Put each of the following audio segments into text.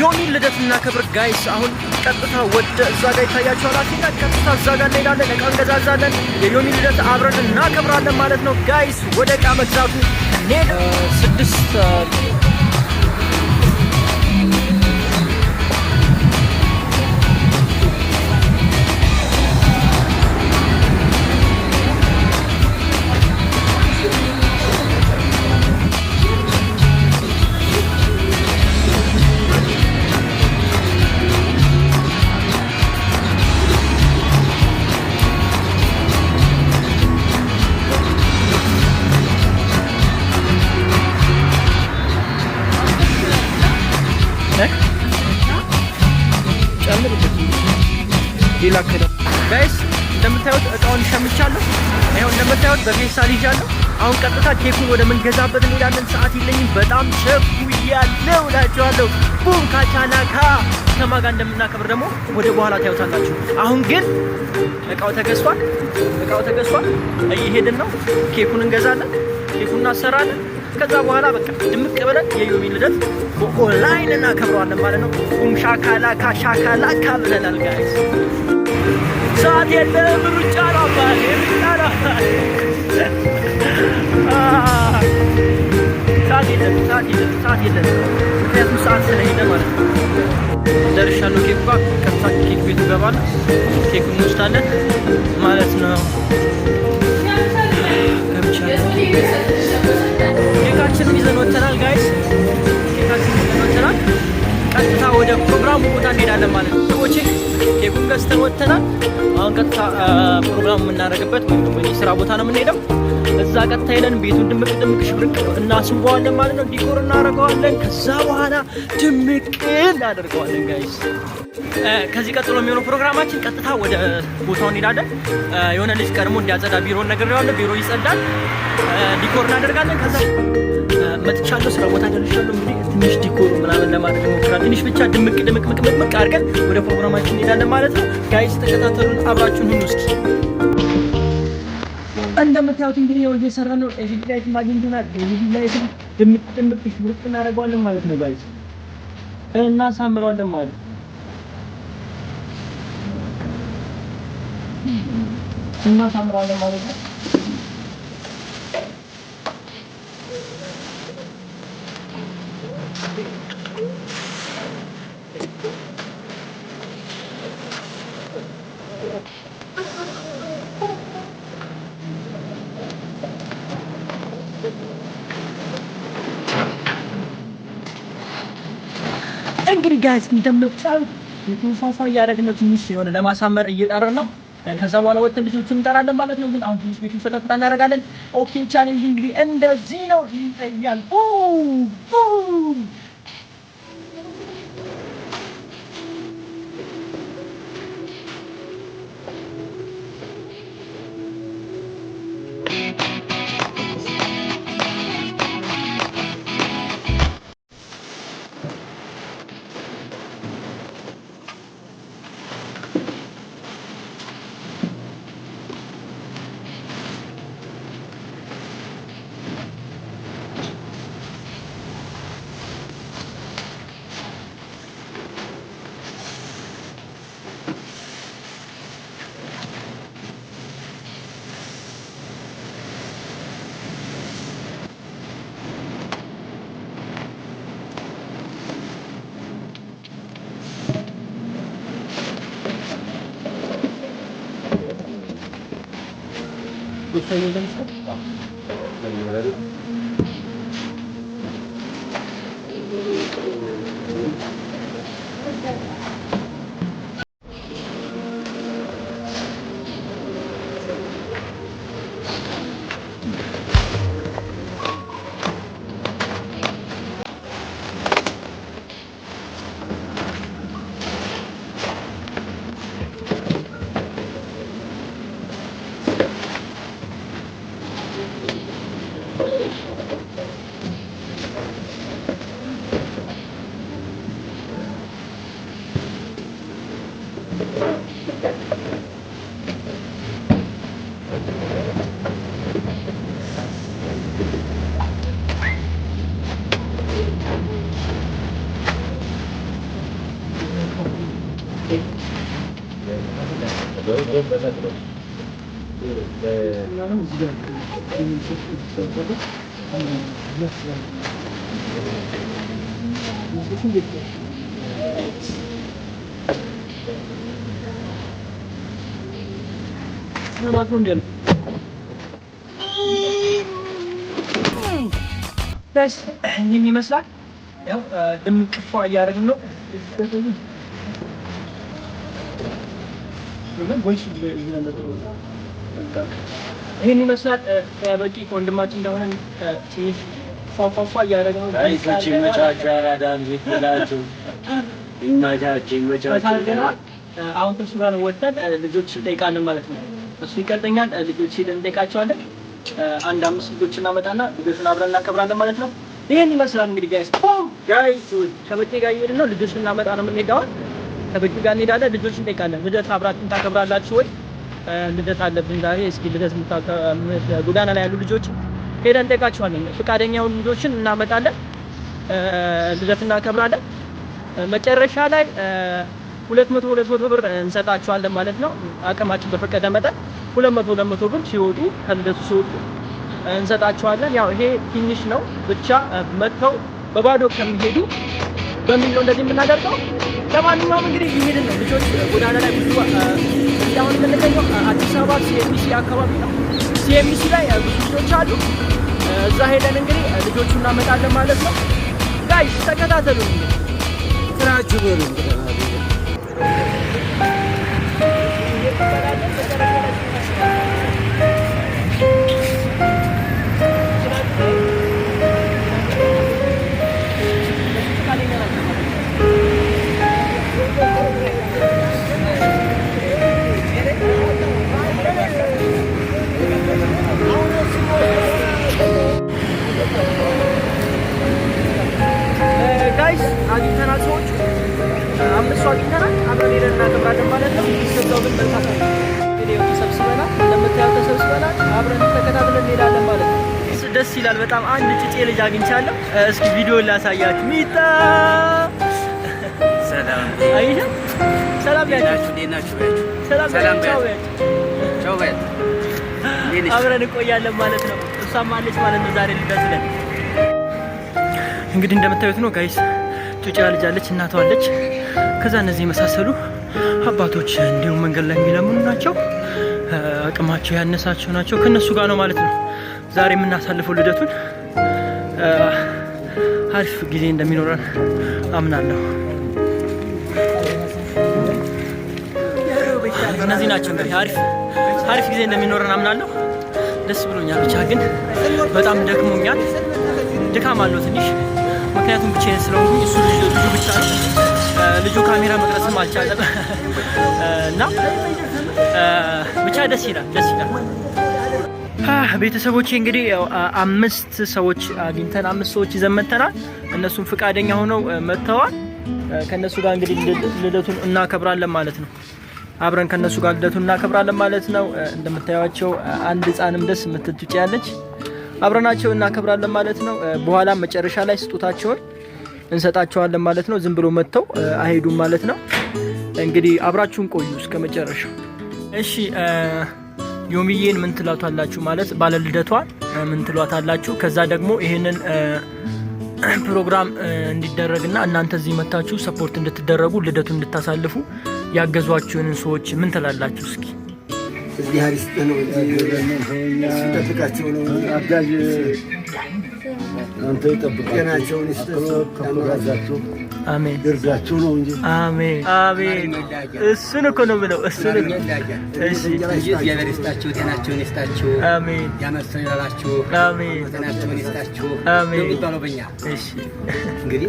የዮሚ ልደትና ክብር ጋይስ አሁን ቀጥታ ወደ እዛ ጋር ይታያችኋል። አቲና ቀጥታ እዛ ጋር እንሄዳለን፣ እቃ እንገዛዛለን፣ የዮሚ ልደት አብረን እናከብራለን ማለት ነው ጋይስ። ወደ እቃ መግዛቱ እንሄድ 6 ጋይስ እንደምታዩት እቃውን ሸምቻለሁ። ይኸው እንደምታዩት በፌስታል ይዣለሁ። አሁን ቀጥታ ኬኩን ወደ ምንገዛበት እንሄዳለን። ሰዓት የለኝም፣ በጣም ቸኩያለሁ እላችኋለሁ። ቡም ካቻናካ ከማን ጋር እንደምናከብር ደግሞ ወደ በኋላ ታዩታላችሁ። አሁን ግን እቃው ተገዝቷል፣ እየሄድን ነው። ኬኩን እንገዛለን፣ ኬኩን እናሰራለን። ከዛ በኋላ በቃ ድምቅ ብለን የዮሚ ልደት ኦንላይን እናከብረዋለን ማለት ነው። ቡም ሻካላካ ብለናል ጋይስ። ሰዓት የለም፣ ሩጫ ነው ባል ሰዓት የለም። ምክንያቱም ሰዓት ስለሄደ ማለት ነው። ደርሻለሁ። ኬኩ ጋር ቀጥታ ኬክ ቤቱ ገባል፣ ኬኩን እንወስዳለን ማለት ነው። ኬካችንን ይዘን ወተናል ጋይስ፣ ቀጥታ ወደ ፕሮግራሙ ቦታ እንሄዳለን ማለት ነው። ሰዎች ኬኩን ገዝተን ወተናል። አሁን ቀጥታ ፕሮግራሙ የምናደርግበት ወይም ደግሞ የስራ ቦታ ነው የምንሄደው። እዛ ቀጥታ ሄደን ቤቱን ድምቅ ሽብርቅ እናስውበዋለን ማለት ነው። ዲኮር እናደርገዋለን። ከዛ በኋላ ድምቅ እናደርገዋለን ጋይስ። ከዚህ ቀጥሎ የሚሆነው ፕሮግራማችን ቀጥታ ወደ ቦታው እንሄዳለን። የሆነ ልጅ ቀድሞ እንዲያጸዳ ቢሮን ነግሬዋለሁ። ቢሮ ይጸዳል፣ ዲኮር እናደርጋለን። ከዛ መጥቻለሁ፣ ስራ ቦታ ደርሻለሁ። እንግዲህ ትንሽ ዲኮር ምናምን ለማድረግ እንሞክራለን። ትንሽ ብቻ ድምቅ አድርገን ወደ ፕሮግራማችን እንሄዳለን ማለት ነው ጋይስ። ተከታተሉን፣ አብራችሁን ሁኑ። እስኪ እንደምታዩት እንግዲህ ያው እየሰራን ነው። ኤዲት ላይ ማግኘትናል። ኤዲት ላይ ድምቅ ሽብርቅ እናደርገዋለን ማለት ነው ጋይስ፣ እናሳምረዋለን ማለት ነው። እናሳምረዋለን ማለት ነው። እንግዲህ ጋይስ እንደምታዩት የተፋፋ እያደረግን ነው። ትንሽ የሆነ ለማሳመር እየጣረን ነው። ከዛ በኋላ ወጥተን ልጆቹን እንጠራለን ማለት ነው። ግን አሁን ትንሽ ቤቱን ፈታ እናደርጋለን። ኦኬ ቻሌንጅ እንግዲህ እንደዚህ ነው ይታያል። Gusto niyo din siya? بس ይህን ይመስላል። ያው ድምቅፏ እያደረግን ነው። ይህን ይመስላል። በቂ ወንድማችን እንደሆነ ፏፏፏ እያደረግን ነው። አሁን ከእሱ ጋር ወጥተን ልጆች እንጠይቃለን ማለት ነው። እሱ ይቀርጠኛል። ልጆች ሄደን እንጠይቃቸዋለን። አንድ 5 ልጆች እናመጣና ልጆቹን አብረን እናከብራለን ማለት ነው። ይሄን ይመስላል እንግዲህ ጋይስ ከበቂ ጋር እየሄድን ነው። ልጆችን እናመጣ ነው የምንሄደው። ከበቂ ጋር እንሄዳለን። ልጆችን እንጠይቃለን። ልደት አብራችሁን ታከብራላችሁ ወይ? ልደት አለብን ዛሬ። እስኪ ልደት ጎዳና ላይ ያሉ ልጆች ሄደን እንጠይቃቸዋለን። ፈቃደኛ የሆኑ ልጆችን እናመጣለን። ልደት እናከብራለን። መጨረሻ ላይ 200 ብር እንሰጣቸዋለን ማለት ነው። አቅማችን በፈቀደ መጠን 200 ብር ሲወጡ ከልደቱ ሲወጡ እንሰጣቸዋለን። ያው ይሄ ትንሽ ነው፣ ብቻ መጥተው በባዶ ከሚሄዱ በሚል ነው እንደዚህ የምናደርገው። ለማንኛውም እንግዲህ ይሄድን ነው ልጆች ጎዳና ላይ ብዙ አሁን የምንገኘው አዲስ አበባ ሲኤምሲ አካባቢ ነው። ሲኤምሲ ላይ ብዙ ልጆች አሉ። እዛ ሄደን እንግዲህ ልጆቹ እናመጣለን ማለት ነው። ጋይስ ተከታተሉ። ስራችሁ በሉ ጋይስ አግኝተናል። ሰዎች 5 ሰው አግኝተናል። አብረን ሄደን እናከብራለን ማለት ነው። ይሰጣው ግን በርካታ ቪዲዮ ተሰብስበናል። እንደምታዩት ተሰብስበናል። አብረን ተከታትለን እንሄዳለን ማለት ነው። ደስ ይላል በጣም። አንድ ጭጬ ልጅ አግኝቻለሁ። እስኪ ቪዲዮ ላሳያችሁ። ሚጣ ሰላም አይሻ ሰላም ያላችሁ እንዴናችሁ? ሰላም ቻው ቻው ባይ አብረን እንቆያለን ማለት ነው። እሷም አለች ማለት ነው። ዛሬ ልደት ነን። እንግዲህ እንደምታዩት ነው ጋይስ። ጩጫ ልጅ አለች፣ እናቷ አለች። ከዛ እነዚህ የመሳሰሉ አባቶች እንዲሁም መንገድ ላይ የሚለምኑ ናቸው። አቅማቸው ያነሳቸው ናቸው። ከነሱ ጋር ነው ማለት ነው ዛሬ የምናሳልፈው ልደቱን። አሪፍ ጊዜ እንደሚኖረን አምናለሁ። እነዚህ ናቸው እንግዲህ አሪፍ ጊዜ እንደሚኖረን አምናለሁ። ደስ ብሎኛል። ብቻ ግን በጣም ደክሞኛል። ድካም አለው ትንሽ፣ ምክንያቱም ብቻዬን ስለሆንኩኝ። እሱ ልጁ ብቻ ነው። ልጁ ካሜራ መቅረጽም አልቻለም እና ብቻ ደስ ይላል። ቤተሰቦቼ እንግዲህ ያው 5 ሰዎች አግኝተን 5 ሰዎች ይዘን መተናል። እነሱም ፈቃደኛ ሆነው መጥተዋል። ከነሱ ጋር እንግዲህ ልደቱን እናከብራለን ማለት ነው። አብረን ከነሱ ጋር ልደቱን እናከብራለን ማለት ነው። እንደምታዩቸው አንድ ህፃንም ደስ የምትል ያለች አብረናቸው እናከብራለን ማለት ነው። በኋላ መጨረሻ ላይ ስጦታቸውን እንሰጣቸዋለን ማለት ነው። ዝም ብሎ መጥተው አይሄዱም ማለት ነው። እንግዲህ አብራችሁን ቆዩ እስከ መጨረሻው። እሺ ዮሚዬን ምን ትላቷላችሁ? ማለት ባለ ልደቷን ምን ትሏታላችሁ? ከዛ ደግሞ ይሄንን ፕሮግራም እንዲደረግና እናንተ እዚህ መታችሁ ሰፖርት እንድትደረጉ ልደቱን እንድታሳልፉ ያገዟችሁን ሰዎች ምን ትላላችሁ? እስኪ እዚህ አሪስት ነው ሲጠብቃቸው ነው አጋዥ አንተ ይጠብቃቸውን ይስተካከላችሁ። አሜን። ይርዳችሁ ነው እንጂ አሜን አሜን። እሱን እኮ ነው ብለው እሱን እሺ እግዚአብሔር ይስጣችሁ፣ ጤናችሁን ይስጣችሁ። አሜን። ያመስላችሁ። አሜን። ጤናችሁን ይስጣችሁ። አሜን። ይባለው በእኛ እሺ እንግዲህ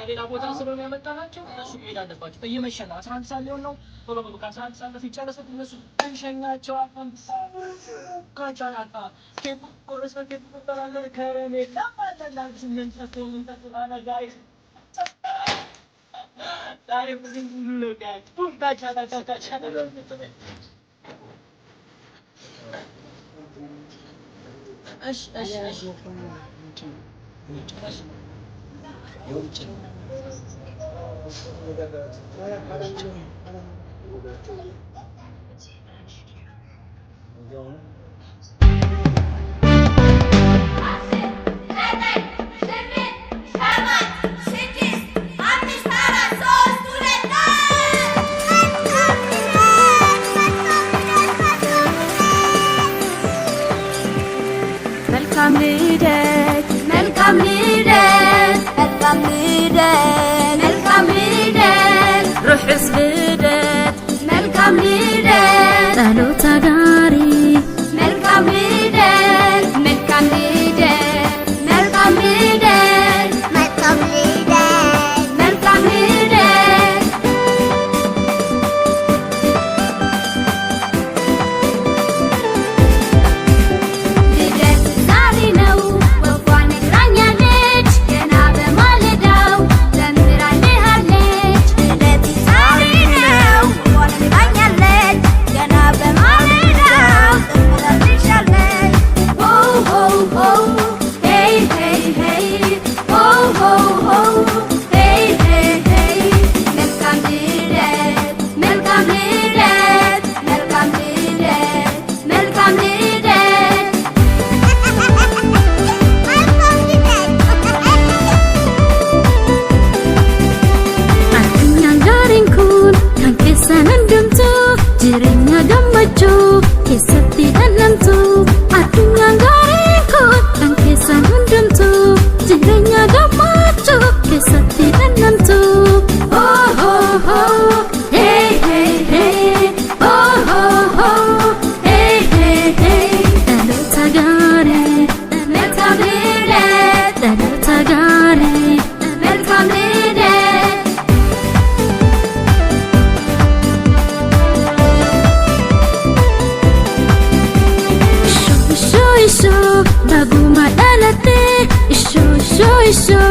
ሌላ ቦታ ስለሆነ ያመጣናቸው እነሱ መሄድ አለባቸው። እየመሸ ነው። 11 ሰዓት ሊሆን ነው። ቶሎ ብሎ ከ11 ሰዓት በፊት ጨርሰን እነሱ እንሸኛቸው። ካቻናታ ኬክ ቆርሰ ኬክ ቆራለ ከረሜላ ማለላች ምን ተፈጠረ ጋይስ ዛሬ ብዙ ነው ጋይስ ካቻናታ እሺ የውጭ ነው። መልካም ልደት መልካም ልደት መልካም ልደት መልካም ልደት ሩሕስ ልደት መልካም ልደት ጸሎት አዳሪ መልካም ልደት መልካም ልደት መልካም ልደት መልካም ልደት መልካም ልደት ልደት ዛሬ ነው ወፏ ነግራኛለች ገና በማለዳው ዘምራልሃለች ልደት ዛሬ ነው ወፏ ነግራኛለች ገና በማለዳው ዘምራልሻለች ሆ ሆ ሆ ሄይ ሄይ ሄይ ሆ ሆ ሆ ሄይ ሄይ ሄይ መልካም ልደት መልካም ልደት መልካም ልደት መልካም ልደት Addunyaan gaariin kun kan keessan hundumtu jireenya gammachuu keessatti dhandhamtu. Addunyaan gaariin kun kan keessan hundumtu jireenya gammachuu keessatti dhandhamtu. Oh oh oh, hey hey hey, oh oh oh, hey hey hey. Dhaloota gaarii, መልካም ልደት, dhaloota gaarii, መልካም ልደት. Isho, isho, baguma dhalate. Isho, isho, isho,